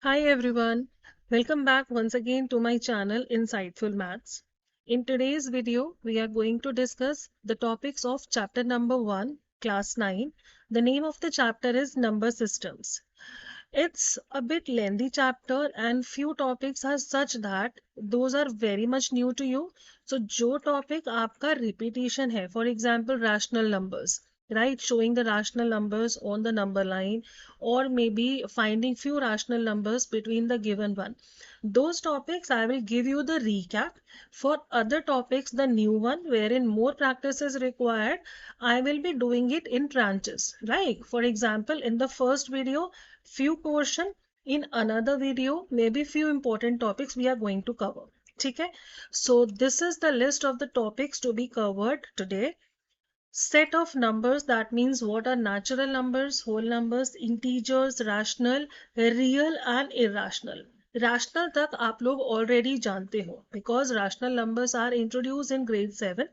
Hi everyone, welcome back once again to my channel Insightful Maths. In today's video, we are going to discuss the topics of chapter number 1, class 9. The name of the chapter is Number Systems. It's a bit lengthy chapter and few topics are such that those are very much new to you. So जो topic आपका repetition है, for example rational numbers, right, showing the rational numbers on the number line or maybe finding few rational numbers between the given one. Those topics I will give you the recap. For other topics, the new one wherein more practice is required, I will be doing it in tranches. Like for example, in the first video, few portion, in another video maybe few important topics we are going to cover. Okay, so this is the list of the topics to be covered today. Set of numbers, that means what are natural numbers, whole numbers, integers, rational, real and irrational. Rational तक आप लोग already जानते हो because rational numbers are introduced in grade 7.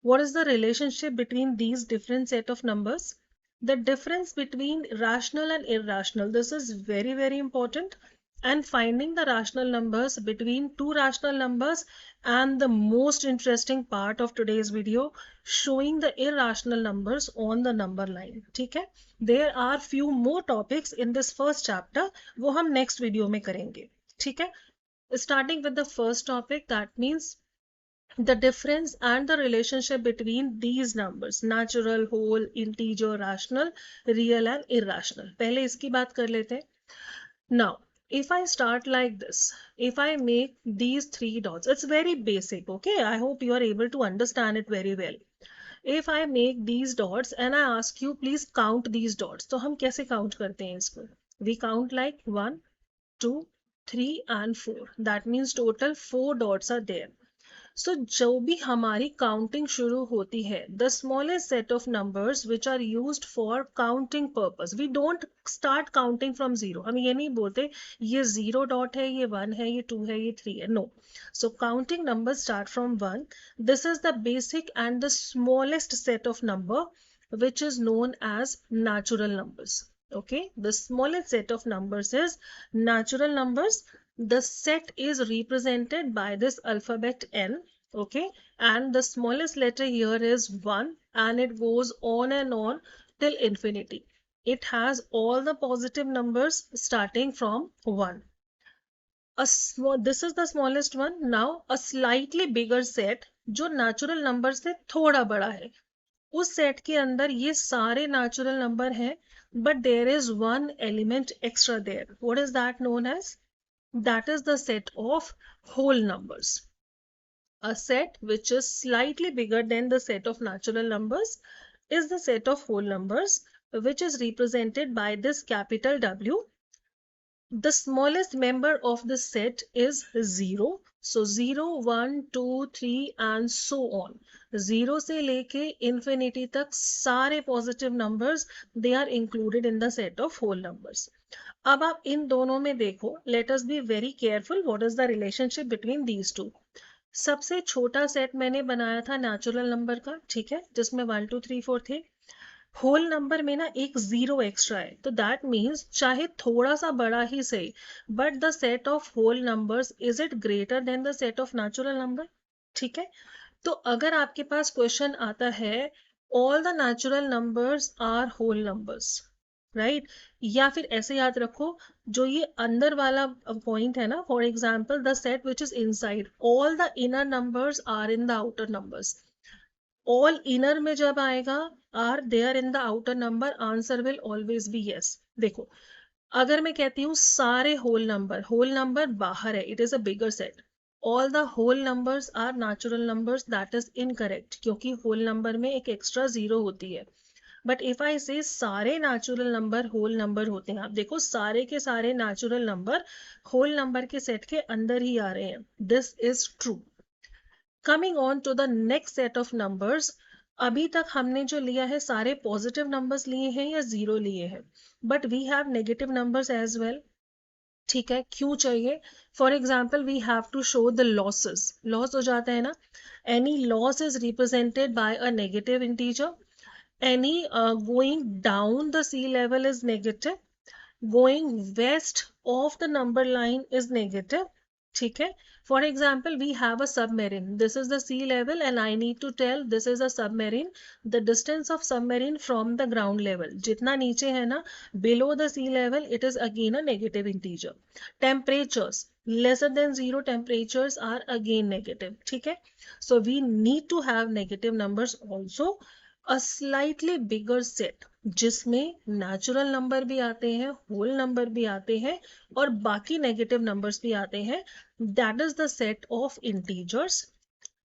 What is the relationship between these different set of numbers? The difference between rational and irrational, this is very important. And finding the rational numbers between two rational numbers, and the most interesting part of today's video, showing the irrational numbers on the number line. ठीक है, there are few more topics in this first chapter, वो हम next video में करेंगे. ठीक है, starting with the first topic, that means the difference and the relationship between these numbers, natural, whole, integer, rational, real and irrational. पहले इसकी बात कर लेते हैं. Now if I start like this, if I make these three dots, it's very basic. Okay, I hope you are able to understand it very well. If I make these dots and I ask you please count these dots, तो हम कैसे count करते हैं इसको? We count like 1, 2, 3 and 4. That means total 4 dots are there. So जो भी हमारी counting शुरू होती है, the smallest set of numbers which are used for counting purpose, we don't start counting from zero. हम ये नहीं बोलते ये 0 dot है, ये 1 है, ये 2 है, ये 3 है. No. So counting numbers start from 1. This is the basic and the smallest set of number which is known as natural numbers. Okay, the smallest set of numbers is natural numbers. The set is represented by this alphabet N. Okay, and the smallest letter here is 1 and it goes on and on till infinity. It has all the positive numbers starting from 1. This is the smallest one. Now a slightly bigger set जो natural number से थोड़ा बड़ा है, उस set के अंदर ये सारे natural number हैं, but there is one element extra there. What is that known as? That is the set of whole numbers. A set which is slightly bigger than the set of natural numbers is the set of whole numbers, which is represented by this capital W. The smallest member of the set is 0. So 0, 1, 2, 3 and so on. 0 से लेके infinity तक सारे positive numbers, they are included in the set of whole numbers. अब आप इन दोनों में देखो, let us be very careful what is the relationship between these two. सबसे छोटा सेट मैंने बनाया था नेचुरल नंबर का, ठीक है, जिसमें 1, 2, 3, 4 थे. होल नंबर में ना एक 0 एक्स्ट्रा है, तो दैट मीन्स चाहे थोड़ा सा बड़ा ही सही, but the set of whole numbers is it greater than the set of natural number. ठीक है, तो अगर आपके पास क्वेश्चन आता है all the natural numbers are whole numbers, right, या फिर ऐसे याद रखो जो ये अंदर वाला पॉइंट है ना, for example the set which is inside all the inner numbers are in the outer numbers. All inner में जब आएगा are there in the outer number, answer will always be yes. देखो अगर मैं कहती हूँ सारे होल नंबर बाहर है, it is a bigger set. All the whole numbers are natural numbers, that is incorrect, क्योंकि होल नंबर में एक एक्स्ट्रा 0 होती है. बट इफ आई से सारे नेचुरल नंबर होल नंबर होते हैं, आप देखो सारे के सारे नेचुरल नंबर होल नंबर के सेट के अंदर ही आ रहे हैं. This is true. Coming on to the next set of numbers, अभी तक हमने जो लिया है सारे पॉजिटिव नंबर्स लिए हैं या 0 लिए हैं, but we have negative numbers as well. ठीक है, क्यों चाहिए? For example we have to show the losses. Loss हो जाता है ना, any loss is represented by a negative integer. Any going down the sea level is negative. going west of the number line is negative. ठीक है, for example we have a submarine, this is the sea level and I need to tell this is a submarine. The distance of submarine from the ground level, जितना नीचे है ना, below the sea level, it is again a negative integer. Temperatures lesser than 0 temperatures are again negative. ठीक है, so we need to have negative numbers also. A slightly bigger set जिसमें natural number भी आते हैं, whole number भी आते हैं और बाकी नेगेटिव नंबर्स भी आते हैं, that is the set of integers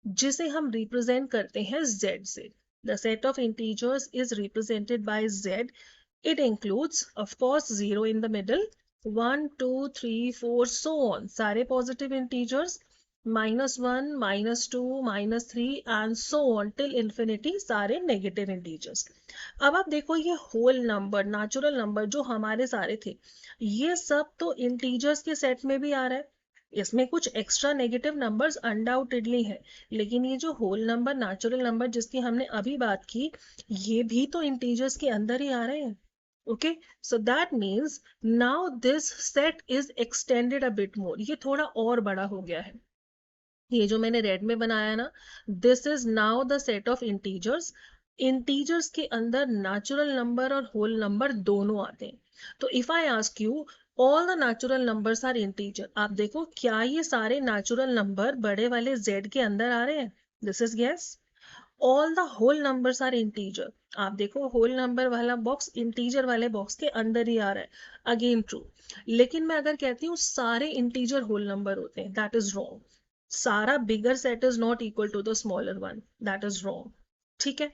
जिसे हम रिप्रेजेंट करते हैं z से. The set of integers is represented by z. It includes of course 0 in the middle, 1 2 3 4 so on, सारे positive integers, -1 -2 -3 and so on till infinity, सारे negative integers. अब आप देखो ये होल नंबर, नेचुरल नंबर जो हमारे सारे थे, ये सब तो इंटीजर्स के सेट में भी आ रहा है. इसमें कुछ एक्स्ट्रा नेगेटिव नंबर्स अनडाउटेडली है, लेकिन ये जो होल नंबर, नेचुरल नंबर जिसकी हमने अभी बात की, ये भी तो इंटीजर्स के अंदर ही आ रहे हैं. Okay, so that means now this set is extended a bit more, ये थोड़ा और बड़ा हो गया है. ये जो मैंने रेड में बनाया ना, this is now the set of integers. Integers के अंदर नेचुरल नंबर और होल नंबर दोनों आते हैं. तो if I ask you all the natural numbers are integer, आप देखो क्या ये सारे नेचुरल नंबर बड़े वाले z के अंदर आ रहे हैं? This is yes. All the whole numbers are integer, आप देखो होल नंबर वाला बॉक्स इंटीजर वाले बॉक्स के अंदर ही आ रहा है, अगेन ट्रू. लेकिन मैं अगर कहती हूँ सारे इंटीजर होल नंबर होते हैं, दैट इज रॉन्ग. सारा bigger set is not equal to the smaller one, that is wrong. ठीक है,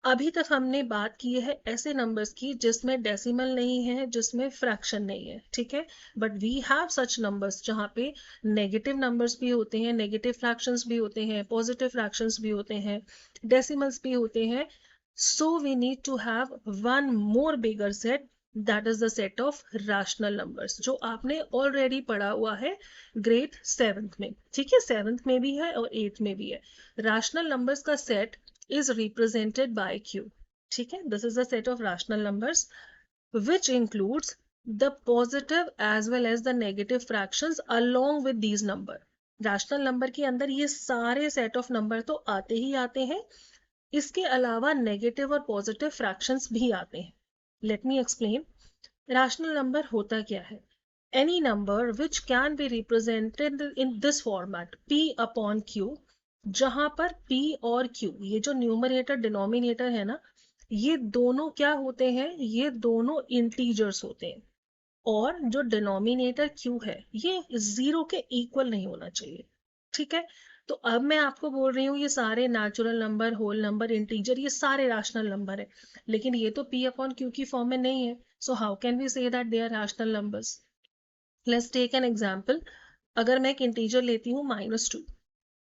अभी तक हमने बात की है ऐसे नंबर्स की जिसमें डेसिमल नहीं है, जिसमें फ्रैक्शन नहीं है. ठीक है, but we have such numbers जहाँ पे नेगेटिव नंबर्स भी होते हैं, नेगेटिव फ्रैक्शंस भी होते हैं, पॉजिटिव फ्रैक्शंस भी होते हैं, डेसिमल्स भी होते हैं. So we need to have one more bigger set, that is the set of rational numbers, जो आपने ऑलरेडी पढ़ा हुआ है ग्रेड 7th में. ठीक है, 7th में भी है और 8th में भी है. रैशनल नंबर्स का set is represented by Q. ठीक है, this is a set of rational numbers which includes the positive as well as the negative fractions along with these number. rational number के अंदर ये सारे set of number तो आते ही आते हैं, इसके अलावा negative और positive fractions भी आते हैं. Let me explain. rational number होता क्या है? Any number which can be represented in this format, P upon Q, जहां पर P और Q, ये जो न्यूमरेटर डिनोमिनेटर है ना, ये दोनों क्या होते हैं? ये दोनों इंटीजर्स होते हैं. और जो डिनोमिनेटर Q है, ये 0 के इक्वल नहीं होना चाहिए. ठीक है, तो अब मैं आपको बोल रही हूँ ये सारे natural number, whole number, integer, ये सारे रैशनल नंबर है, लेकिन ये तो P अपॉन Q की फॉर्म में नहीं है. So how can we say that they are rational numbers? Let's take an example. अगर मैं एक इंटीजर लेती हूँ -2,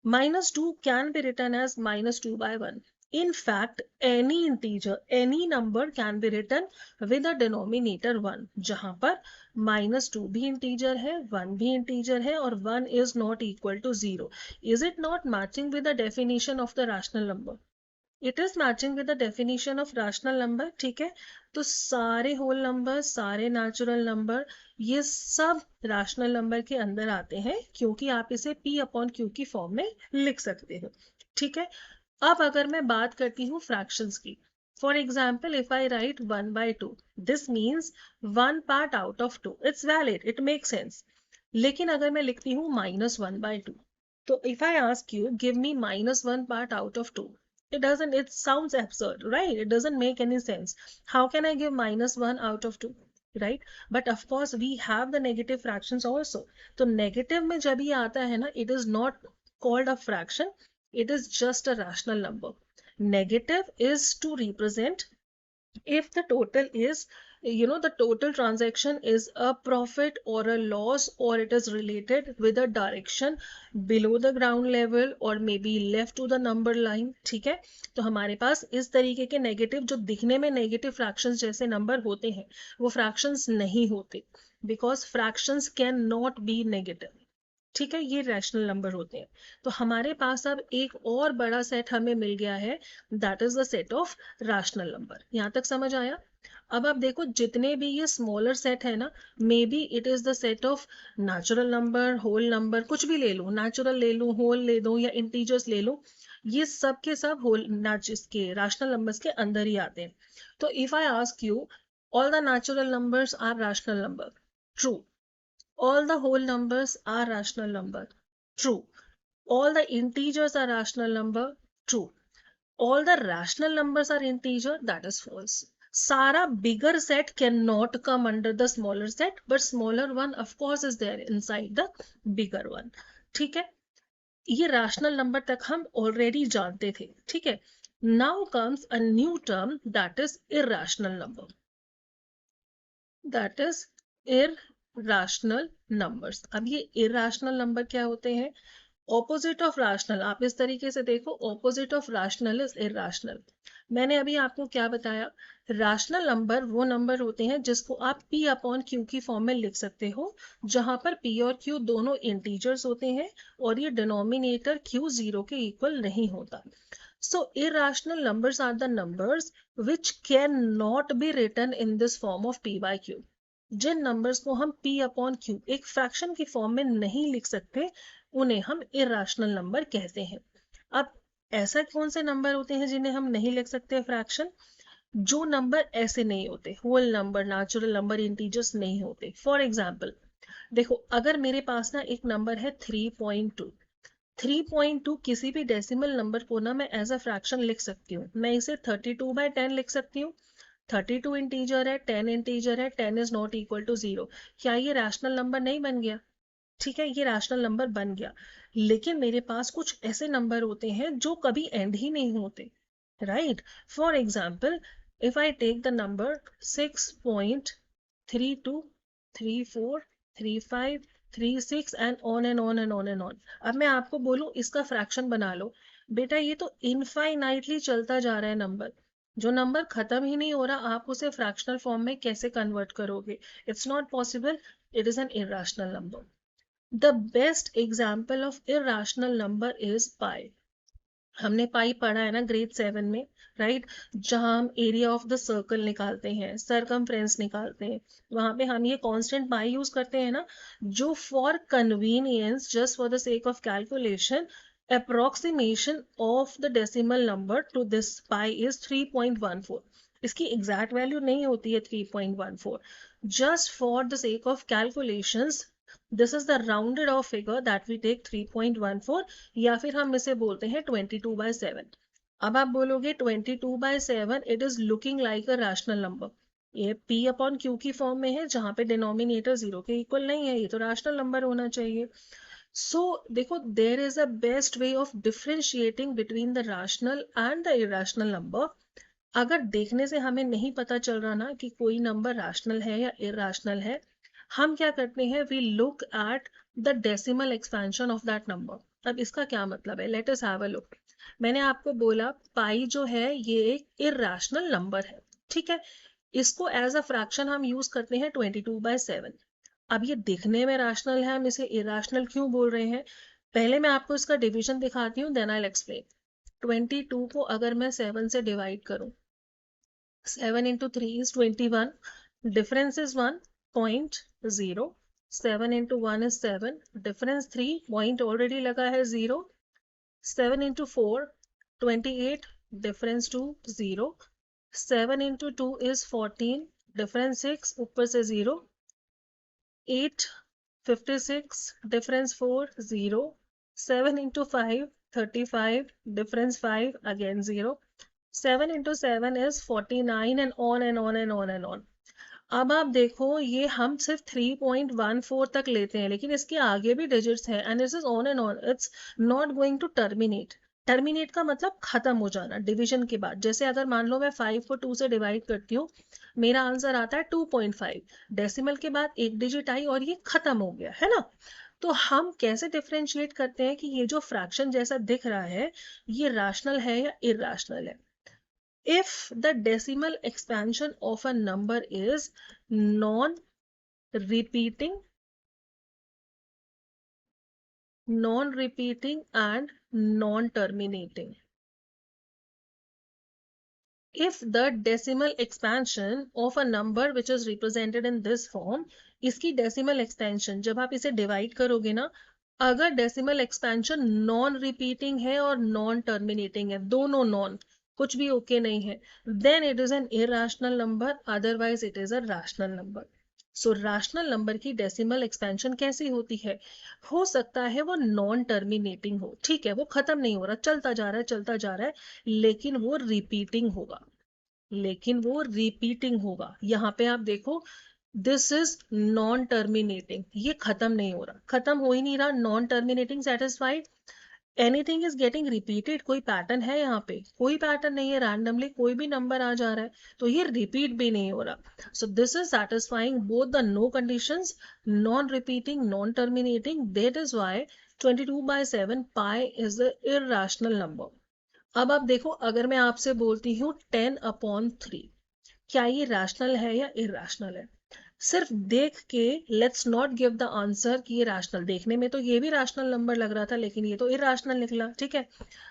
-2 can be written as -2 by 1. In fact, any integer, any number can be written with a denominator 1, जहां पर -2 भी integer है, 1 भी integer है और 1 is not equal to 0. Is it not matching with the definition of the rational number? It is matching with the definition of rational number. ठीक है, तो सारे होल नंबर, सारे नेचुरल नंबर, ये सब रैशनल नंबर के अंदर आते हैं, क्योंकि आप इसे P अपॉन Q की फॉर्म में लिख सकते हो. ठीक है, अब अगर मैं बात करती हूँ फ्रैक्शंस की, for example if I right 1/2, this means 1 part out of 2. It's valid, it make sense. लेकिन अगर मैं लिखती हूँ -1/2, तो if I ask you give me -1 part out of 2, it doesn't, it sounds absurd, right? It doesn't make any sense. How can I give -1 out of 2, right? But of course we have the negative fractions also. तो negative में जब ये आता है ना, it is not called a fraction, it is just a rational number. Negative is to represent if the total is, the total transaction is a profit or a loss, or it is related with a direction below the ground level or maybe left to the number line. ठीक है, तो हमारे पास इस तरीके के negative, जो दिखने में नेगेटिव फ्रैक्शंस जैसे नंबर होते हैं, वो फ्रैक्शंस नहीं होते, because fractions can not be negative. ठीक है, ये रैशनल नंबर होते हैं. तो हमारे पास अब एक और बड़ा सेट हमें मिल गया है, that is the set of rational number. यहां तक समझ आया? अब आप देखो जितने भी ये स्मॉलर सेट है ना, maybe it is the set of natural number, whole number, कुछ भी ले लो, नेचुरल ले लो, होल ले दो या इंटीजर्स ले लो, ये सब के सब होल के रैशनल नंबर्स के अंदर ही आते हैं. तो if I ask you, all the natural numbers are rational number, true. All the whole numbers are rational number, true. All the integers are rational number, true. All the rational numbers are integer, that is false. Sara bigger set cannot come under the smaller set, but smaller one of course is there inside the bigger one. ठीक है, ये rational number तक हम already जानते थे. ठीक है, now comes a new term, that is irrational number. That is irrational numbers. अब ये irrational number क्या होते हैं? Opposite of rational. आप इस तरीके से देखो, opposite of rational is irrational. मैंने अभी आपको क्या बताया, रैशनल नंबर वो नंबर होते हैं जिसको आप p अपॉन q की फॉर्म में लिख सकते हो, जहां पर p और q दोनों इंटीजर्स होते हैं और ये डिनोमिनेटर q 0 के इक्वल नहीं होता. So irrational numbers are the numbers which cannot be written in this form of p by q. जिन नंबर्स को हम p अपॉन q एक फ्रैक्शन की फॉर्म में नहीं लिख सकते, उन्हें हम इरेशनल नंबर कहते हैं. अब ऐसा कौन से नंबर होते हैं जिन्हें हम नहीं लिख सकते फ्रैक्शन? जो नंबर ऐसे नहीं होते, whole number, natural number, integers नहीं होते. फॉर एग्जाम्पल देखो, अगर मेरे पास ना एक नंबर है 3.2. 3.2 किसी भी डेसिमल नंबर को ना मैं एज अ फ्रैक्शन लिख सकती हूँ. मैं इसे 32/10 लिख सकती हूँ. 32 इंटीजर है, 10 इंटीजर है, 10 इज नॉट इक्वल टू 0. क्या ये रैशनल नंबर नहीं बन गया? ठीक है, ये रैशनल नंबर बन गया. लेकिन मेरे पास कुछ ऐसे नंबर होते हैं जो कभी एंड ही नहीं होते, right? For example, if I take the number 6.32343536 and on and on and on and on. अब मैं आपको बोलूं इसका फ्रैक्शन बना लो, बेटा ये तो इनफाइनाइटली चलता जा रहा है नंबर. जो नंबर खत्म ही नहीं हो रहा, आप उसे फ्रैक्शनल फॉर्म में कैसे कन्वर्ट करोगे? It's not possible. It is an irrational number. The best example of irrational number is pi. हमने पाई पढ़ा है ना ग्रेड 7 में, राइट? जहां हम एरिया ऑफ द सर्कल निकालते हैं, सरकमफ्रेंस निकालते हैं, वहां पे हम ये कांस्टेंट पाई यूज करते हैं ना, जो for convenience, just for the sake of calculation, approximation of the decimal number to this pi is 3.14. इसकी एग्जैक्ट वैल्यू नहीं होती है 3.14. Just for the sake of calculations, this is the rounded off figure that we take 3.14, या फिर हम इसे बोलते हैं 22/7. अब आप बोलोगे 22/7 it is looking like a rational number. ये p अपॉन q की फॉर्म में है, जहां पे डिनोमिनेटर 0 के इक्वल नहीं है, ये तो रैशनल नंबर होना चाहिए. So देखो, there is a best way of differentiating between the rational and the irrational number. अगर देखने से हमें नहीं पता चल रहा ना कि कोई नंबर रैशनल है या इरेशनल है, हम क्या करते हैं, we look at the decimal expansion of that number. अब इसका क्या मतलब है? Let us have a look. मैंने आपको बोला पाई जो है ये एक इरेशनल नंबर है, ठीक है? इसको एज अ फ्रैक्शन हम यूज करते हैं 22/7. अब ये दिखने में रैशनल है, हम इसे इरेशनल क्यों बोल रहे हैं? पहले मैं आपको इसका डिवीजन दिखाती हूँ, देन आई विल एक्सप्लेन. 22 को अगर मैं 7 से डिवाइड करूं, 7 into 3 is 21. Difference is 1.0. 7 into 1 is 7. Difference 3. Point already लगा है 0. 7 into 4, 28. Difference 2, 0. 7 into 2 is 14. Difference 6. ऊपर से 0. 8, 56. Difference 4, 0. 7 into 5, 35. Difference 5, again 0. 7 into 7 is 49 and on and on and on and on. अब आप देखो, ये हम सिर्फ 3.14 तक लेते हैं, लेकिन इसके आगे भी डिजिट्स हैं and this is on and on. It's not going to terminate. Terminate का मतलब खत्म हो जाना डिवीजन के बाद. जैसे अगर मान लो मैं 5 को 2 से डिवाइड करती हूँ, मेरा आंसर आता है 2.5. डेसिमल के बाद एक डिजिट आई और ये खत्म हो गया है ना. तो हम कैसे डिफरेंशिएट करते हैं कि ये जो फ्रैक्शन जैसा दिख रहा है, ये रैशनल है या इरेशनल है? If the decimal expansion of a number is non-repeating, non-repeating and non-terminating. if the decimal expansion of a number which is represented in this form, इसकी decimal expansion जब आप इसे divide करोगे ना, अगर decimal expansion non repeating है और non terminating है, दोनों non, कुछ भी okay नहीं है, then it is an irrational number, otherwise it is a rational number. So rational number की डेसिमल एक्सपेंशन कैसी होती है? हो सकता है वो नॉन टर्मिनेटिंग हो, ठीक है, वो खत्म नहीं हो रहा, चलता जा रहा है चलता जा रहा है, लेकिन वो रिपीटिंग होगा, लेकिन वो रिपीटिंग होगा। यहाँ पे आप देखो, दिस इज नॉन टर्मिनेटिंग, ये खत्म नहीं हो रहा, खत्म हो ही नहीं रहा, non terminating, satisfied, anything is getting repeated, कोई पैटर्न है यहाँ पे? कोई पैटर्न नहीं है, रैंडमली कोई भी नंबर आ जा रहा है, तो ये रिपीट भी नहीं हो रहा। So this is satisfying both the no conditions, non repeating, non terminating, that is why 22/7 pi is the irrational number. अब आप देखो, अगर मैं आपसे बोलती हूँ 10/3, क्या ये रैशनल है या इरैशनल है? सिर्फ देख के let's not give the answer कि ये रैशनल, देखने में तो ये भी रैशनल नंबर लग रहा था लेकिन ये तो इरैशनल निकला, ठीक है।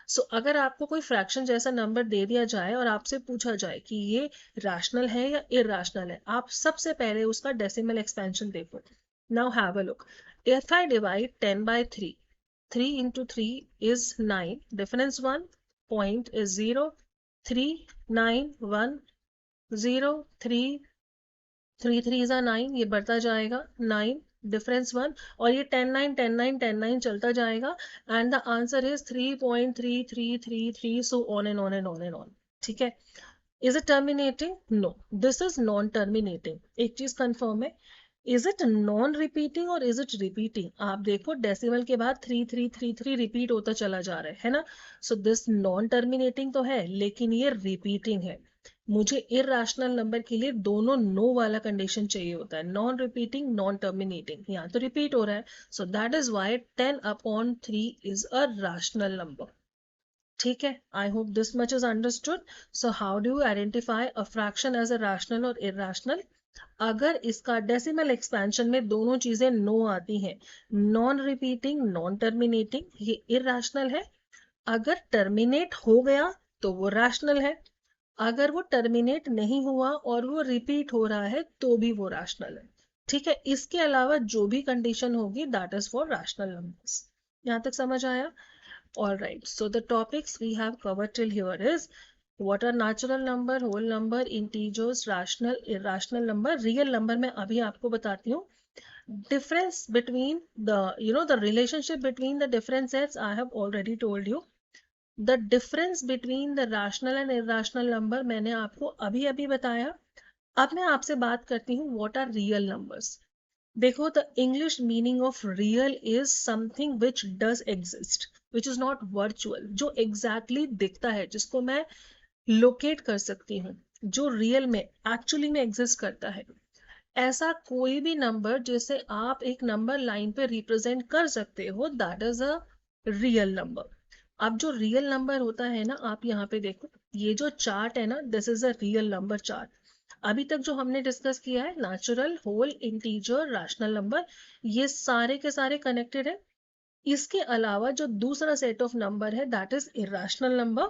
सो अगर आपको कोई फ्रैक्शन जैसा नंबर दे दिया जाए और आपसे पूछा जाए कि ये रैशनल है या इरैशनल है, आप सबसे पहले उसका डेसिमल एक्सपेंशन देखो। Now have a look, if I divide 10/3, 3 into 3 is 9, difference 1, point is 0, 3, 9, 1, 0, 3, 3 3s are 9, ये बढ़ता जाएगा, 9, डिफरेंस 1, और ये 10 9 10 9 10 9 चलता जाएगा, and the answer is 3.3333, so on and on and on and on, ठीक है। Is it terminating? No, this is non terminating. एक चीज कंफर्म है, इज इट नॉन रिपीटिंग और इज इट रिपीटिंग? आप देखो डेसिमल के बाद 3333 रिपीट होता चला जा रहा है ना, सो दिस नॉन टर्मिनेटिंग तो है लेकिन ये रिपीटिंग है। मुझे इरैशनल नंबर के लिए दोनों नो वाला कंडीशन चाहिए होता है, नॉन रिपीटिंग, नॉन टर्मिनेटिंग, यहाँ तो रिपीट हो रहा है, so that is why 10/3 is a rational number, ठीक है। I hope this much is understood. So how do you identify a fraction as a rational और इरैशनल? अगर इसका डेसिमल एक्सपेंशन में दोनों चीजें नो आती हैं, नॉन रिपीटिंग, नॉन टर्मिनेटिंग, ये इरैशनल है। अगर टर्मिनेट हो गया तो वो रैशनल है, अगर वो टर्मिनेट नहीं हुआ और वो रिपीट हो रहा है तो भी वो रैशनल है, ठीक है। इसके अलावा जो भी कंडीशन होगी that is for rational numbers. यहाँ तक समझ आया? All right, so the topics we have covered till here is what are natural number, whole number, integers, rational, irrational number, real number में अभी आपको बताती हूँ। difference between the, the relationship between the different sets I have already told you. The difference between the rational and irrational number मैंने आपको अभी अभी बताया। अब मैं आपसे बात करती हूँ व्हाट आर रियल नंबर्स। देखो, the English meaning of real is something which does exist, which is not virtual, जो एग्जैक्टली दिखता है, जिसको मैं लोकेट कर सकती हूँ, जो रियल में एक्चुअली में एग्जिस्ट करता है। ऐसा कोई भी नंबर जिसे आप एक नंबर लाइन पे रिप्रेजेंट कर सकते हो, that is a real number. अब जो रियल नंबर होता है ना, आप यहाँ पे देखो, ये जो चार्ट है ना, this is a real number chart. अभी तक जो हमने डिस्कस किया है, natural, whole, integer, rational number, ये सारे के सारे कनेक्टेड है। इसके अलावा जो दूसरा सेट ऑफ नंबर है that is irrational number.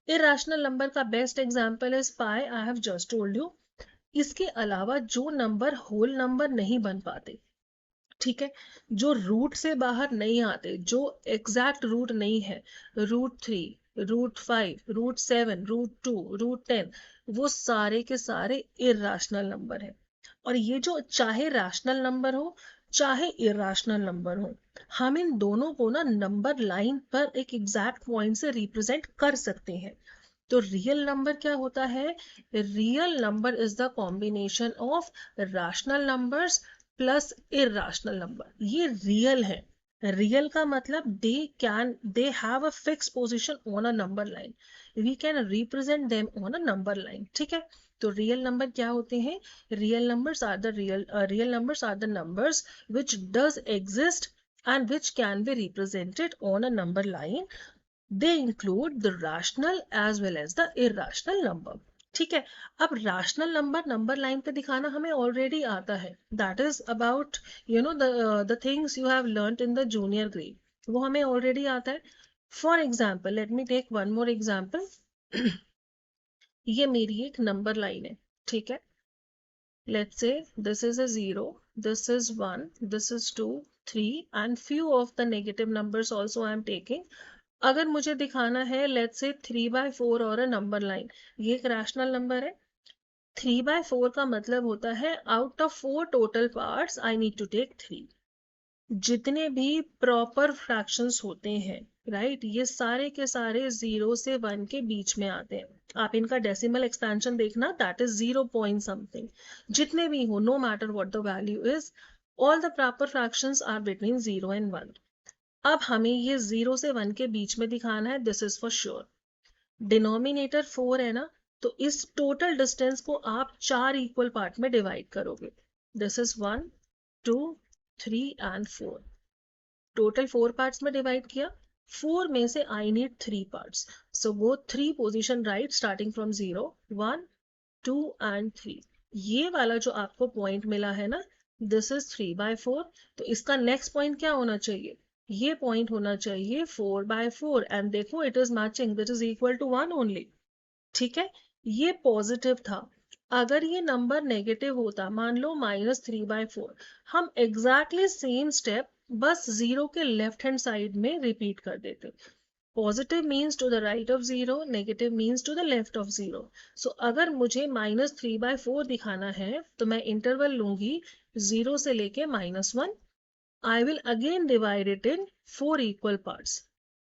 Irrational number का best example is pi, I have just told you. इसके अलावा जो नंबर होल नंबर नहीं बन पाते, ठीक है, जो रूट से बाहर नहीं आते, जो एग्जैक्ट रूट नहीं है, √3, √5, √7, √2, √10, वो सारे के सारे इरैशनल नंबर है। और ये जो चाहे रैशनल नंबर हो चाहे इरैशनल नंबर हो, हम इन दोनों को ना नंबर लाइन पर एक एग्जैक्ट पॉइंट से रिप्रेजेंट कर सकते हैं। तो रियल नंबर क्या होता है? Real number is the combination of rational numbers plus irrational number, ये रियल है। रियल का मतलब they have a fix position on a number line, we can represent them on a number line, ठीक है। तो रियल नंबर क्या होते हैं? Real numbers are the real numbers are the numbers which does exist and which can be represented on a number line. They include the rational as well as the irrational number, ठीक है। अब rational number number line पे दिखाना हमें already आता है, that is about the things you have learned in the junior grade, वो हमें ऑलरेडी आता है। For example, let me take one more example. ये मेरी एक नंबर लाइन है, ठीक है। Let's say this is a 0, this is 1, this is 2, 3 and few of the negative numbers also I am taking. अगर मुझे दिखाना है let's say 3/4 और a number line, ये एक rational number है। 3/4 का मतलब होता है out of 4 total parts I need to take 3. जितने भी प्रॉपर फ्रैक्शंस होते हैं, राइट, ये सारे के सारे 0 से 1 के बीच में आते हैं। आप इनका डेसिमल एक्सपेंशन देखना, दैट इज 0 पॉइंट समथिंग। जितने भी हो, no matter what the value is, all the proper fractions are between 0 and 1। अब हमें ये 0 से 1 के बीच में दिखाना है, this is for sure. Denominator 4 है ना, तो इस टोटल डिस्टेंस को आप 4 इक्वल पार्ट में डिवाइड करोगे। This is 1, 2, 3 and 4। Total 4 parts में डिवाइड किया। 4 में से I need 3 parts, so go 3 position right starting from 0, 1, 2 and 3। ये वाला जो आपको पॉइंट मिला है ना, दिस इज 3/4। तो इसका नेक्स्ट पॉइंट क्या होना चाहिए? ये पॉइंट होना चाहिए 4/4 एंड देखो it is matching, that is equal to 1 only, ठीक है। ये पॉजिटिव था। अगर ये नंबर नेगेटिव होता, मान लो -3/4, हम एग्जैक्टली सेम स्टेप बस 0 के लेफ्ट हैंड साइड में रिपीट कर देते। Positive means to the right of 0, negative means to the left of 0। So अगर मुझे -3/4 दिखाना है तो मैं इंटरवल लूंगी 0 से लेके -1। I will again divide it in 4 equal parts,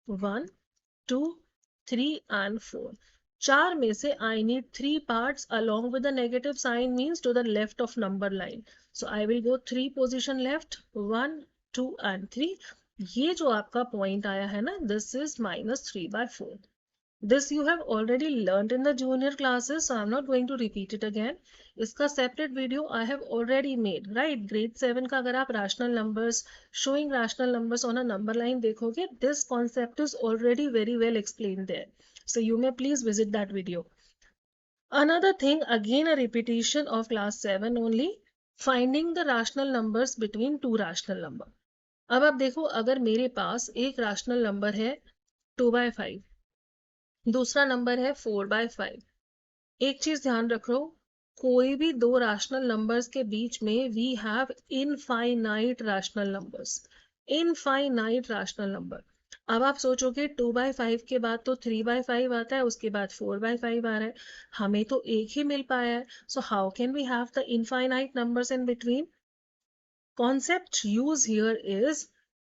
1, 2, 3 and 4। 4 में से I need 3 parts along with the negative sign means to the left of number line. So I will go 3 position left, 1, 2 and 3। ये जो आपका point आया है ना, this is -3/4। This you have already learned in the junior classes, so I'm not going to repeat it again. इसका separate video I have already made, right? Grade 7 का अगर आप rational numbers, showing rational numbers on a number line देखोगे, this concept is already very well explained there. So you may please visit that video. Another thing, again a repetition of class 7 only, finding the rational numbers between two rational number. अब आप देखो, अगर मेरे पास एक rational number है 2/5, दूसरा number है 4/5। एक चीज ध्यान रखो, कोई भी दो रैशनल नंबर्स के बीच में we have infinite rational numbers, infinite rational number. अब आप सोचोगे 2/5 के बाद तो 3/5 आता है, उसके बाद 4/5 आ रहा है, हमें तो एक ही मिल पाया है, so how can we have the infinite numbers in between? Concept use here is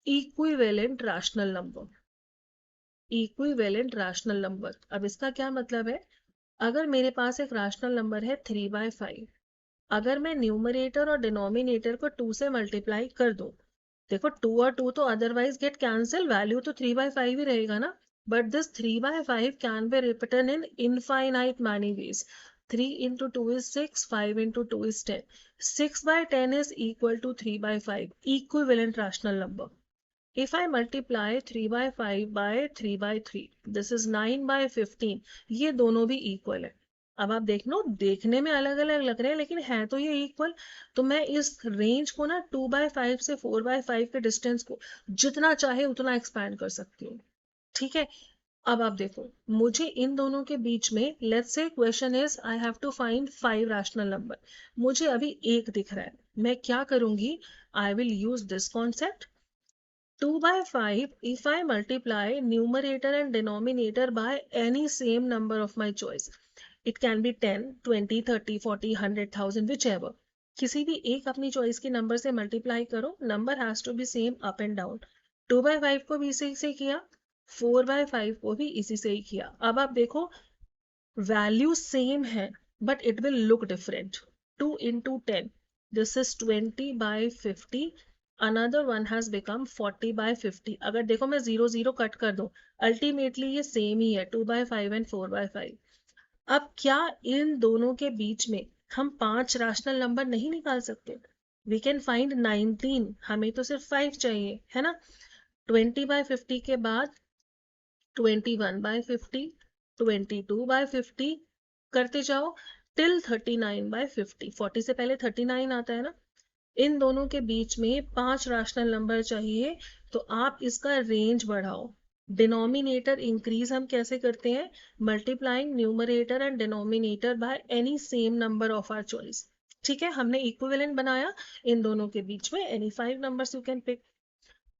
equivalent rational number. Equivalent rational number, अब इसका क्या मतलब है? अगर मेरे पास एक रैशनल नंबर है 3/5, अगर मैं न्यूमरेटर और डिनोमिनेटर को 2 से मल्टीप्लाई कर दूं, देखो 2 और 2 तो अदरवाइज गेट कैंसिल, वैल्यू तो 3/5 ही रहेगा ना। But this 3/5 can be written in infinite many ways. 3 into 2 is 6, 5 into 2 is 10, 6/10 is equal to 3/5, equivalent rational number। If I multiply 3/5 by 3/3, this is 9/15, ये दोनों भी इक्वल है। अब आप देख लो, देखने में अलग अलग लग रहे हैं लेकिन है तो ये इक्वल। तो मैं इस रेंज को ना 2/5 से 4/5 के डिस्टेंस को जितना चाहे उतना एक्सपैंड कर सकती हूँ, ठीक है। अब आप देखो, मुझे इन दोनों के बीच में, let's say question is I have to find 5 rational number, मुझे अभी एक दिख रहा है, मैं क्या करूंगी? I will use this concept. 2/5, if I multiply numerator and denominator by any same number of my choice, it can be 10, 20, 30, 40, 100,000, whichever, किसी भी एक अपनी चॉइस के नंबर से मल्टीप्लाई करो, number has to be same up and down. 2/5 को भी इसी से किया, 4/5 को भी इसी से ही किया। अब आप देखो, वैल्यू सेम है but it will look different. 2 into 10, this is 20/50, another one has become 40/50। अगर देखो मैं 0 0 कट कर दूं, अल्टीमेटली ये सेम ही है, 2/5 एंड 4/5। अब क्या इन दोनों के बीच में हम 5 रैशनल नंबर नहीं निकाल सकते? वी कैन फाइंड 19, हमें तो सिर्फ 5 चाहिए, है ना। 20/50 के बाद 21/50, 22/50 करते जाओ टिल 39/50। 40 से पहले 39 आता है ना। इन दोनों के बीच में 5 रैशनल नंबर चाहिए, तो आप इसका रेंज बढ़ाओ। डिनोमिनेटर इंक्रीज हम कैसे करते हैं? Multiplying numerator and denominator by any same number of our choice. ठीक है, हमने इक्विवेलेंट बनाया इन दोनों के बीच में, any 5 numbers you can pick.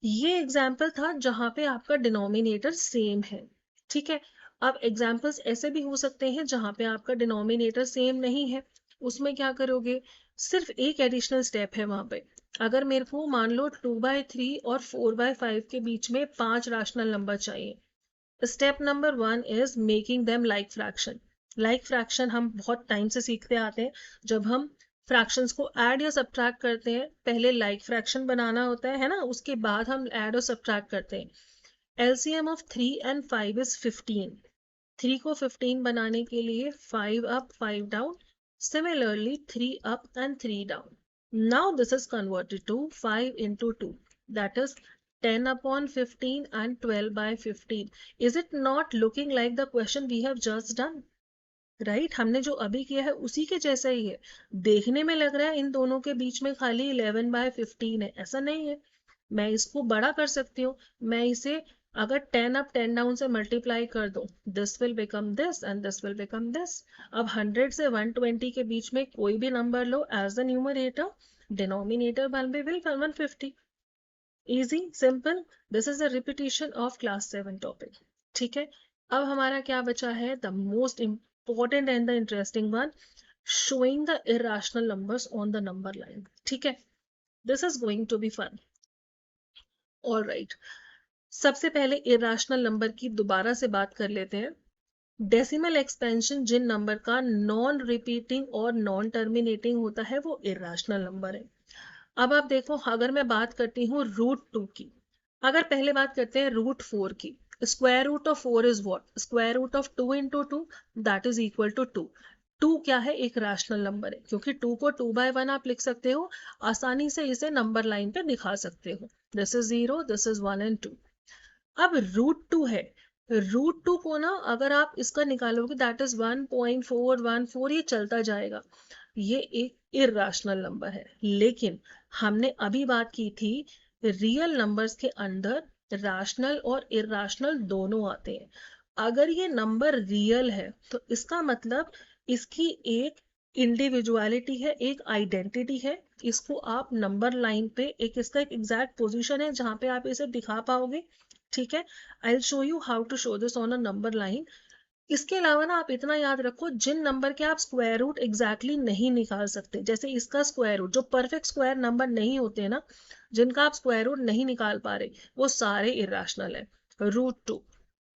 ये एग्जाम्पल था जहां पे आपका डिनोमिनेटर सेम है। ठीक है, अब एग्जाम्पल्स ऐसे भी हो सकते हैं जहां पे आपका डिनोमिनेटर सेम नहीं है। उसमें क्या करोगे? सिर्फ एक एडिशनल स्टेप है वहां पे। अगर मेरे को मान लो 2/3 और 4/5 के बीच में 5 रैशनल नंबर चाहिए, step number 1 is making them like fraction. Like fraction हम बहुत टाइम से सीखते आते हैं। जब हम फ्रैक्शंस को ऐड या सब्ट्रैक्ट करते हैं, पहले लाइक फ्रैक्शन बनाना होता है ना, उसके बाद हम ऐड और सब्ट्रैक्ट करते हैं। LCM of 3 and 5 is 15। 3 को 15 बनाने के लिए 5 up 5 down, similarly 3 up and 3 down. Now this is converted to 5 into 2, that is 10 upon 15 and 12 by 15. Is it not looking like the question we have just done? Right, हमने जो अभी किया है उसी के जैसा ही है। देखने में लग रहा है इन दोनों के बीच में खाली 11/15 है, ऐसा नहीं है। मैं इसको बड़ा कर सकती हूँ। मैं इसे अगर 10 अप 10 डाउन से मल्टीप्लाई कर दूं, this will become this and this will become this. अब 100 से 120 के बीच में कोई भी नंबर लो as the numerator, denominator will 150। Easy, simple. This is a repetition of class 7 topic. ठीक है, अब हमारा क्या बचा है? The most important and the interesting one, showing the irrational numbers on the number line. ठीक है, this is going to be fun. All right, सबसे पहले irrational number की दोबारा से बात कर लेते हैं। डेसिमल एक्सपेंशन जिन नंबर का नॉन रिपीटिंग और नॉन टर्मिनेटिंग होता है वो इरेशनल नंबर है। अब आप देखो, अगर मैं बात करती हूँ √2 की, अगर पहले बात करते हैं √4 की, square root of 4 is what? Square root of 2 into 2, that is equal to 2। 2 क्या है? एक रैशनल नंबर है, क्योंकि 2 को 2/1 आप लिख सकते हो, आसानी से इसे नंबर लाइन पे दिखा सकते हो। This is 0, this is 1 and 2। अब √2 है, √2 को ना अगर आप इसका निकालोगे दैट इज 1.414, ये चलता जाएगा। ये एक इर्राशनल नंबर है, लेकिन हमने अभी बात की थी रियल नंबर्स के अंदर रैशनल और इर्राशनल दोनों आते हैं। अगर ये नंबर रियल है तो इसका मतलब इसकी एक इंडिविजुअलिटी है, एक आइडेंटिटी है। इसको आप नंबर लाइन पे एक, इसका एक एग्जैक्ट पोजीशन है जहां पे आप इसे दिखा पाओगे। ठीक है, I will show you how to show this on a number line. इसके अलावा ना आप इतना याद रखो, जिन नंबर के आप स्क्वायर रूट एग्जैक्टली नहीं निकाल सकते, जैसे इसका स्क्वायर रूट, जो परफेक्ट स्क्वायर नंबर नहीं होते ना, जिनका आप स्क्वायर रूट नहीं निकाल पा रहे, वो सारे इरेशनल है। √2,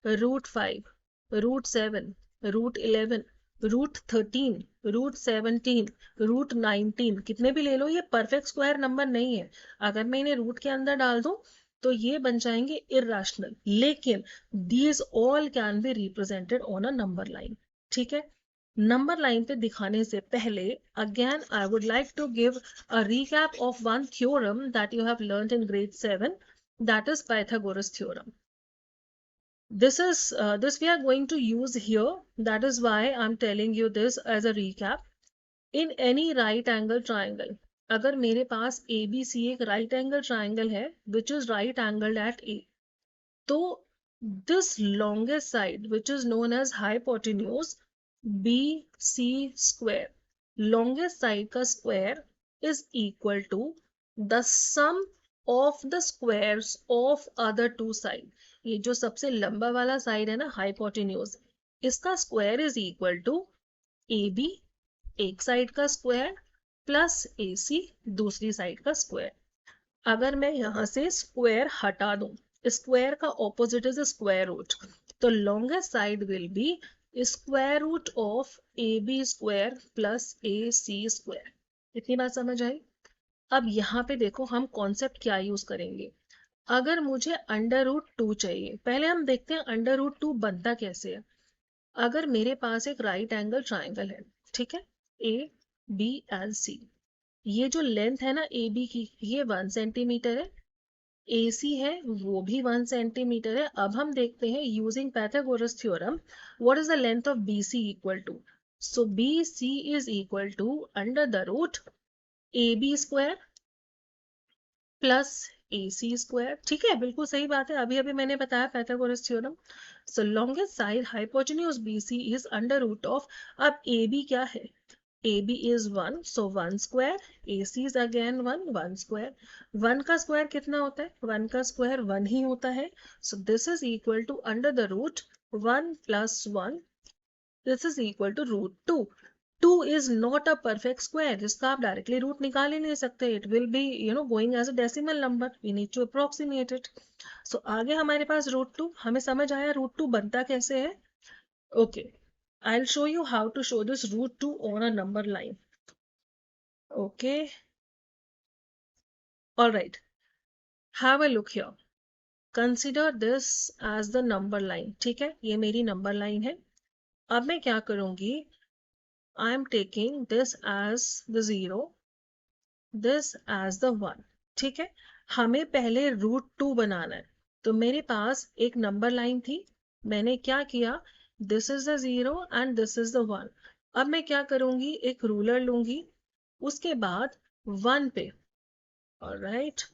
√5, √7, √11, √13, √17, √19, कितने भी ले लो, ये परफेक्ट स्क्वायर नंबर नहीं है। अगर मैं इन्हें रूट के अंदर डाल दूं तो ये बन जाएंगे इरेशनल, लेकिन these all can be represented on a number line. ठीक है, नंबर लाइन पे दिखाने से पहले again I would like to give a recap of one theorem that you have learned in grade 7, that is Pythagoras theorem. This we are going to use here, that is why I'm telling you this as a recap. In any right angle triangle, अगर मेरे पास ABC एक right angle triangle है which is right angled at A, तो this longest side which is known as hypotenuse BC square, longest side का square is equal to the sum of the squares of other two side. ये जो सबसे लंबा वाला side है ना hypotenuse, इसका square is equal to AB एक साइड का स्क्वायर प्लस AC दूसरी साइड का स्क्वायर। अगर मैं यहां से स्क्वायर हटा दूं, स्क्वायर का ऑपोजिट इज स्क्वायर रूट, तो longest side will be square root of AB square plus AC square. इतनी बात समझ आई? अब यहाँ पे देखो हम कॉन्सेप्ट क्या यूज करेंगे। अगर मुझे √2 चाहिए, पहले हम देखते हैं √2 बनता कैसे है। अगर मेरे पास एक राइट एंगल ट्राइंगल है, ठीक है, AB and C, ये जो लेंथ है ना AB की, ये 1 सेंटीमीटर है, AC है वो भी 1 सेंटीमीटर है। अब हम देखते हैं using Pythagoras theorem, what is the length of BC equal to? So BC is equal to under the root AB square plus AC square, ठीक है, बिल्कुल सही बात है, अभी अभी मैंने बताया Pythagoras theorem. So longest side hypotenuse BC is under root of, अब AB क्या है, AB is 1, so 1 square, AC is again 1, 1 square. 1 का स्क्वायर कितना होता है, 1 का स्क्वायर 1 ही होता है, so this is equal to under the root 1 plus 1, this is equal to root 2. 2 is not a perfect square, जिसका आप डायरेक्टली रूट निकाल ही नहीं सकते, it will be going as a decimal number, we need to approximate it. So आगे हमारे पास root 2, हमें समझ आया रूट 2 बनता कैसे है. Okay, I'll show you how to show this root 2 on a number line. Okay, all right. Have a look here. Consider this as the number line. ठीक है, ये मेरी number line है. अब मैं क्या करूंगी, I am taking this as the 0, this as the 1. ठीक है, हमें पहले root 2 बनाना है. तो मेरे पास एक number line थी, मैंने क्या किया, this is the 0 and this is the 1. अब मैं क्या करूंगी, एक ruler लूंगी, उसके बाद 1 पे, alright,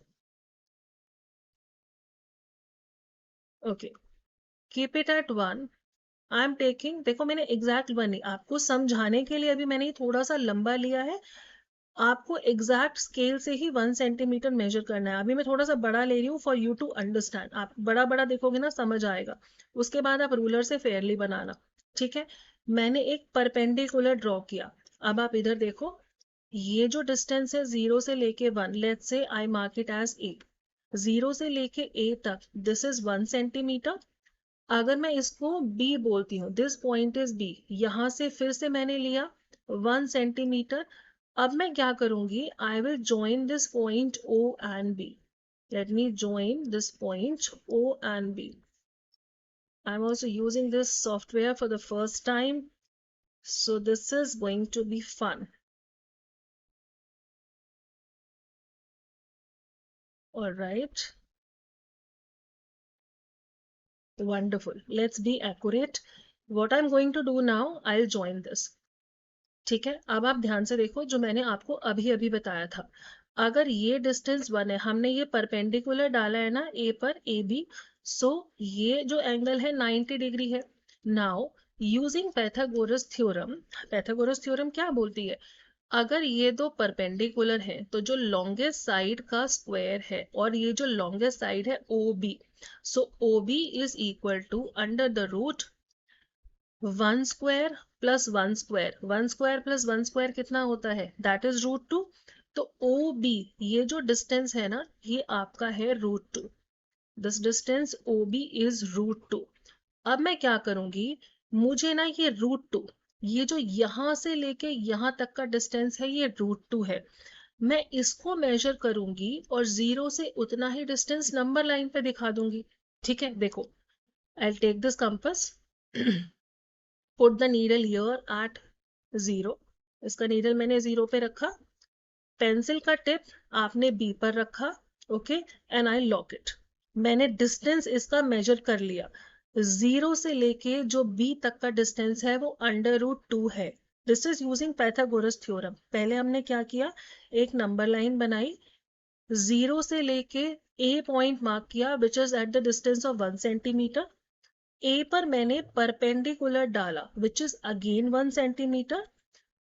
okay, keep it at 1. I am taking, देखो मैंने एग्जैक्ट बनी, आपको समझाने के लिए अभी मैंने थोड़ा सा लंबा लिया है, आपको एग्जैक्ट स्केल से ही 1 सेंटीमीटर मेजर करना है. अभी मैं थोड़ा सा बड़ा ले रही हूँ फॉर यू टू अंडरस्टैंड, आप बड़ा बड़ा देखोगे ना समझ आएगा, उसके बाद आप रूलर से फेयरली बनाना. ठीक है, मैंने एक परपेंडिकुलर ड्रॉ किया. अब आप इधर देखो, ये जो डिस्टेंस है 0 से लेके 1, let's say I mark it as A. 0 से लेके A तक दिस इज 1 सेंटीमीटर. अगर मैं इसको B बोलती हूँ, दिस पॉइंट इज B, यहां से फिर से मैंने लिया 1 सेंटीमीटर. अब मैं क्या करूंगी, I will join this point O and B. Let me join this point O and B. I'm also using this software for the first time, so this is going to be fun. All right. Wonderful. Let's be accurate. What I'm going to do now, I'll join this. ठीक है, अब आप ध्यान से देखो जो मैंने आपको अभी अभी बताया था. अगर ये डिस्टेंस 1 है, हमने ये परपेंडिकुलर डाला है ना A पर AB, सो ये जो एंगल है 90 डिग्री है. Now using Pythagoras theorem, Pythagoras theorem क्या बोलती है, अगर ये दो परपेंडिकुलर है तो जो लॉन्गेस्ट साइड का स्क्वायर है और ये जो लॉन्गेस्ट साइड है OB, so OB is equal to under the root 1 square plus 1 square. 1 square plus 1 square कितना होता है, दैट इज रूट 2. तो OB, ये जो डिस्टेंस है ना, ये आपका है root 2. This distance OB is root 2. अब मैं क्या करूंगी, मुझे ना ये रूट 2, ये जो यहां से लेके यहां तक का डिस्टेंस है ये रूट 2 है, मैं इसको मेजर करूंगी और 0 से उतना ही डिस्टेंस नंबर लाइन पे दिखा दूंगी. ठीक है, देखो, I take this compass, put the needle here at 0. इसका नीडल मैंने 0 पे रखा, पेंसिल का टिप आपने B पर रखा. Okay, and I lock it. मैंने डिस्टेंस इसका मेजर कर लिया. 0 से लेके जो B तक का डिस्टेंस है वो अंडर रूट 2 है. This is using Pythagoras theorem. पहले हमने क्या किया, एक नंबर लाइन बनाई, 0 से लेके A पॉइंट मार्क किया which is at the distance of 1 centimetre. A पर मैंने परपेंडिकुलर डाला विच इज अगेन 1 सेंटीमीटर.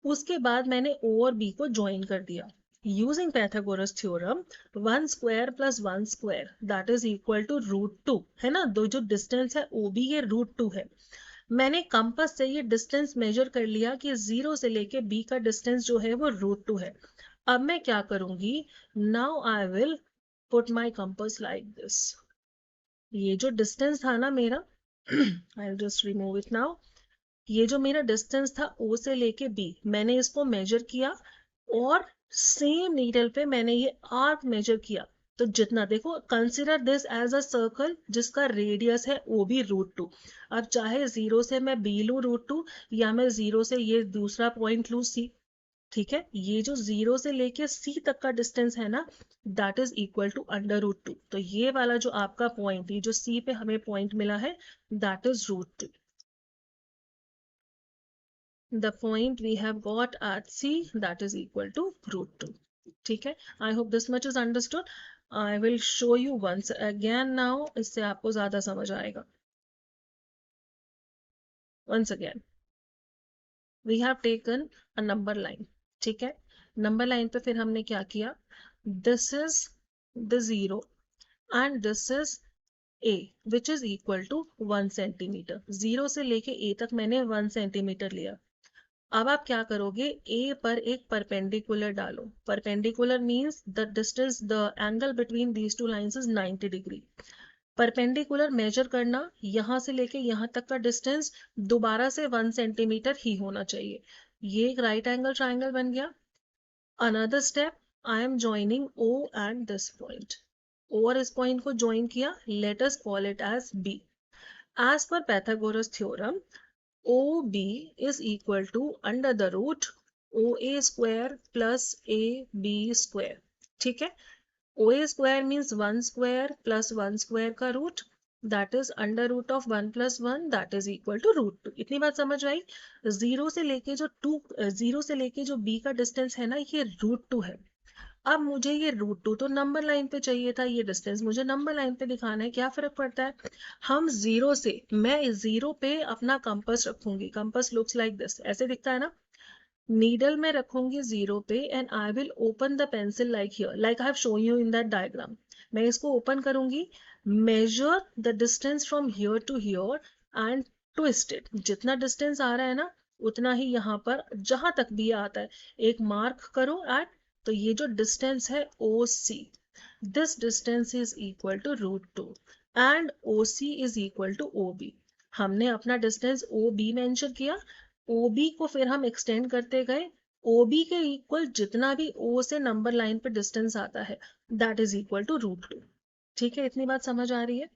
उसके बाद मैंने O और B को ज्वाइन कर दिया. Using Pythagoras theorem, 1 square plus 1 square that is equal to root 2 है ना. दो जो डिस्टेंस है OB ये रूट 2 है. मैंने कंपास से ये डिस्टेंस मेजर कर लिया कि 0 से लेके B का डिस्टेंस जो है वो रूट 2 है. अब मैं क्या करूंगी, now I will put my compass like this. ये जो डिस्टेंस था ना मेरा, I'll just remove it now. ये जो मेरा डिस्टेंस था O से लेके B, मैंने इसको मेजर किया और सेम नीडल पे मैंने ये आर्क मेजर किया. तो जितना देखो, consider this as a circle जिसका रेडियस है OB रूट 2. अब चाहे 0 से मैं B लूं रूट 2, या मैं 0 से ये दूसरा पॉइंट लूं C. ठीक है, ये जो 0 से लेके C तक का डिस्टेंस है ना, that is equal to under root 2. तो ये वाला जो आपका पॉइंट, ये जो C पे हमें पॉइंट मिला है, that is root 2. The point we have got at C, that is equal to root 2. ठीक है, I hope this much is understood. I will show you once again now, इससे आपको ज्यादा समझ आएगा. Once again, we have taken a number line. ठीक है, number line पे फिर हमने क्या किया, this is the 0 and this is a which is equal to 1 centimeter. 0 से लेके a तक मैंने 1 सेंटीमीटर लिया. अब आप क्या करोगे, A पर एक परपेंडिकुलर डालो. Perpendicular means the distance, the angle between these two lines is 90 degree. Perpendicular measure करना, यहां से लेके यहां तक का डिस्टेंस दोबारा से 1 सेंटीमीटर ही होना चाहिए. ये एक राइट एंगल ट्राइंगल बन गया. Another step, I am joining O and this point. O और इस पॉइंट को ज्वाइन किया, let us call it as B. As per Pythagoras theorem, OB is equal to under the root OA square plus AB square. ठीक है, OA square means 1 square plus 1 square का root, that is under root of 1 plus 1, that is equal to root 2. इतनी बात समझ आई. Zero से लेके जो B का डिस्टेंस है ना, ये रूट 2 है. अब मुझे ये रूट 2 तो नंबर लाइन पे चाहिए था, ये डिस्टेंस मुझे नंबर लाइन पे दिखाना है. क्या फर्क पड़ता है, मैं जीरो पे अपना कंपास रखूंगी. कंपास लुक्स लाइक दिस, ऐसे दिखता है ना. नीडल में रखूंगी जीरो पे and I will open the pencil like here, like I have shown you in that diagram. मैं इसको ओपन करूंगी, measure the distance from here to here and twist it. जितना डिस्टेंस आ रहा है ना, उतना ही यहाँ पर जहां तक भी आता है एक मार्क करो एट. तो ये जो डिस्टेंस है OC, this distance is equal to root 2 and OC is equal to OB. हमने अपना डिस्टेंस OB मेंशन किया, OB को फिर हम एक्सटेंड करते गए. OB के इक्वल जितना भी O से नंबर लाइन पे डिस्टेंस आता है, that is equal to root 2. ठीक है, इतनी बात समझ आ रही है.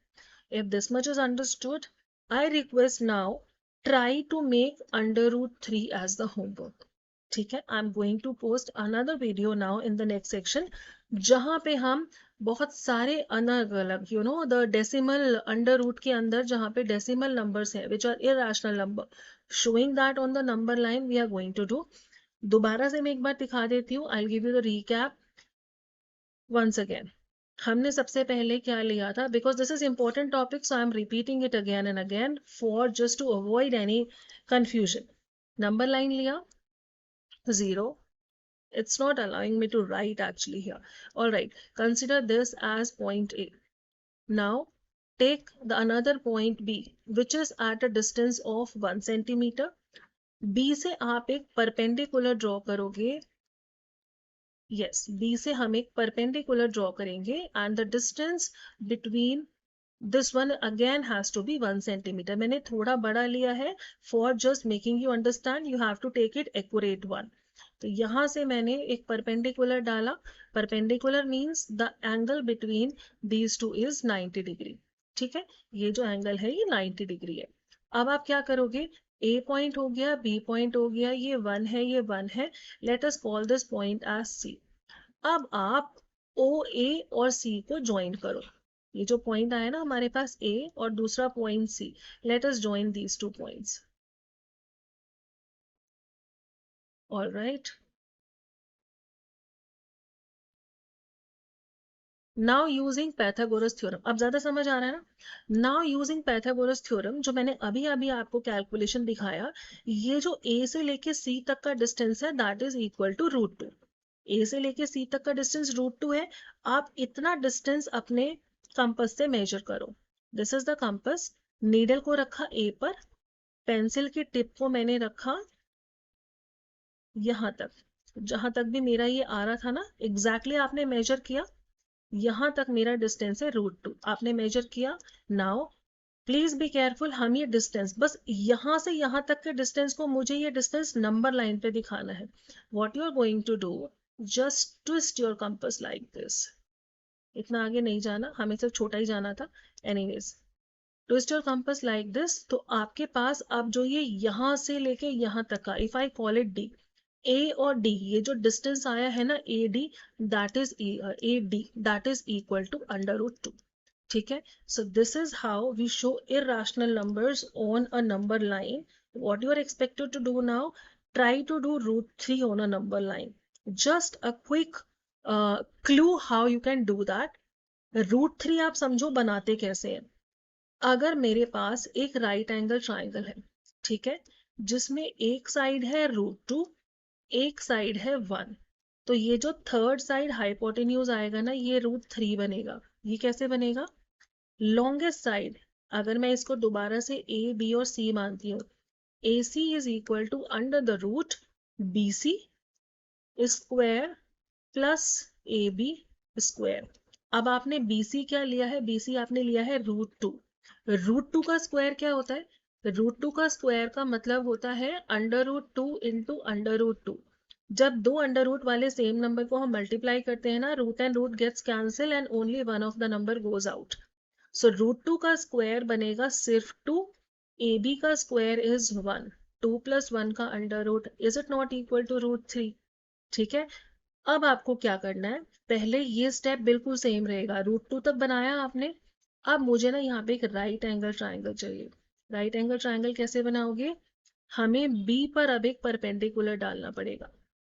If this much is understood, I request now try to make under root 3 as the homework. ठीक है, I am going to post another video now in the next section, जहां पे हम बहुत सारे अलग अलग द डेसिमल अंडर रूट के अंदर जहां पे डेसिमल नंबर्स हैं which are irrational number, showing that on the number line we are going to do. दोबारा से मैं एक बार दिखा देती हूँ, I will give you the recap once again. हमने सबसे पहले क्या लिया था, because this is important topic, so I am repeating it again and again for just to avoid any confusion. Number line लिया 0. It's not allowing me to write actually here. All right, consider this as point A. Now take the another point B, which is at a distance of 1 centimeter. B से आप एक perpendicular draw करोगे. Yes, B से हम एक perpendicular draw करेंगे and the distance between this one again has to be 1 centimeter. मैंने थोड़ा बड़ा लिया है for just making you understand. You have to take it accurate one. तो यहां से मैंने एक परपेंडिकुलर डाला. Perpendicular means the angle between these two is 90 degree. ठीक है, ये जो एंगल है ये 90 डिग्री है. अब आप क्या करोगे, A पॉइंट हो गया, B पॉइंट हो गया, ये 1 है, ये 1 है. Let us call this point as C. अब आप OA और C को ज्वाइन करो. ये जो पॉइंट आया ना हमारे पास A और दूसरा point C, let us join these two points. All right. Now using Pythagoras theorem, अब ज्यादा समझ आ रहा है ना. Now using Pythagoras theorem, जो मैंने अभी अभी आपको कैलकुलेशन दिखाया, ये जो A से लेके C तक का डिस्टेंस है that is equal to root 2. A से लेके C तक का डिस्टेंस रूट 2 है. आप इतना डिस्टेंस अपने कंपास से मेजर करो. This is the compass. Needle को रखा A पर, पेंसिल की टिप को मैंने रखा यहां तक, जहां तक भी मेरा ये आ रहा था ना, एग्जैक्टली आपने मेजर किया. यहां तक मेरा डिस्टेंस है रूट 2, आपने मेजर किया. नाउ प्लीज बी केयरफुल, हम ये डिस्टेंस बस यहां से यहां तक के डिस्टेंस को मुझे ये डिस्टेंस नंबर लाइन पे दिखाना है. What you are going to do, just twist your compass like this. इतना आगे नहीं जाना, हमें सिर्फ छोटा ही जाना था. Anyways, twist your compass like this. तो आपके पास अब जो ये यहां से लेके यहां तक का, if I call it D, A और D, ये जो डिस्टेंस आया है ना AD, that is AD that is equal to under root 2. ठीक है, so this is how we show irrational numbers on a number line. What you are expected to do now, try to do root 3 on a number line. Just a quick clue how you can do that. √3 आप समझो बनाते कैसे हैं। अगर मेरे पास एक right angle triangle है, ठीक है, जिसमें एक साइड है √2, एक साइड है 1, तो ये जो थर्ड साइड हाइपोटेन्यूज आएगा ना, ये √3 बनेगा। ये कैसे बनेगा? लॉन्गेस्ट साइड, अगर मैं इसको दोबारा से ए बी और सी मानती हूँ, A C is equal to under the root B C square plus A B square. अब आपने BC क्या लिया है? BC आपने लिया है √2। √2 का स्क्वायर क्या होता है? √2 का स्क्वायर का मतलब होता है √2 इंटू √2। जब दो अंडर रूट वाले सेम नंबर को हम मल्टीप्लाई करते हैं ना, root and root gets cancel and only one of the number goes out. So √2 का स्क्वायर बनेगा सिर्फ 2। ए बी का स्क्वायर इज 1। 2 + 1 का under root, is it not equal to √3? ठीक है, अब आपको क्या करना है, पहले ये स्टेप बिल्कुल सेम रहेगा, √2 तक बनाया आपने। अब मुझे ना यहाँ पे एक राइट एंगल ट्राइंगल चाहिए। राइट एंगल ट्राइंगल कैसे बनाओगे? हमें बी पर अब एक परपेंडिकुलर डालना पड़ेगा।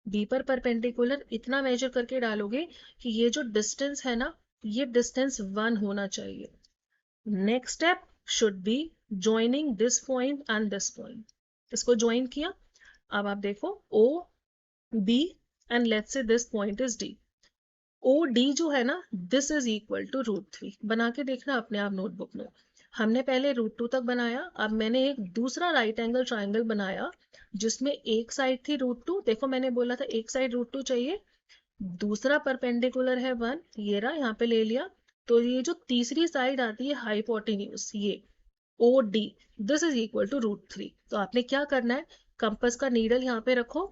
बी पर परपेंडिकुलर इतना मेजर करके डालोगे कि ये जो डिस्टेंस है ना, ये डिस्टेंस 1 होना चाहिए। Next step should be joining this point and this point. इसको ज्वाइन किया, अब आप देखो O B and let's say this point is D. O D जो है ना, दिस इज इक्वल टू √3। बना के देखना अपने आप नोटबुक में। हमने पहले √2 तक बनाया, अब मैंने एक दूसरा राइट एंगल ट्राइंगल बनाया जिसमें एक साइड थी √2। देखो मैंने बोला था एक साइड √2 चाहिए, दूसरा परपेंडिकुलर है 1, ये रहा, यहाँ पे ले लिया। तो ये जो तीसरी साइड आती है हाइपोटेन्यूज, ये O D, this is equal to √3। तो आपने क्या करना है, कंपास का नीडल यहाँ पे रखो,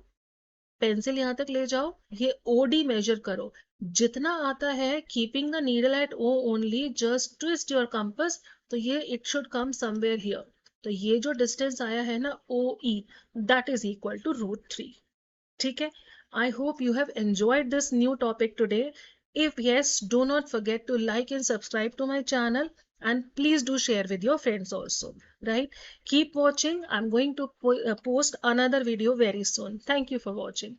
पेंसिल यहाँ तक ले जाओ, ये OD मेजर करो, जितना आता है keeping the needle at O only, just twist your compass, तो ये it should come somewhere here. तो ये जो डिस्टेंस आया है ना OE, that is equal to √3। ठीक है, I hope you have enjoyed this new topic today. If yes, do not forget to like and subscribe to my channel, and please do share with your friends also, right? Keep watching. I'm going to post another video very soon. Thank you for watching.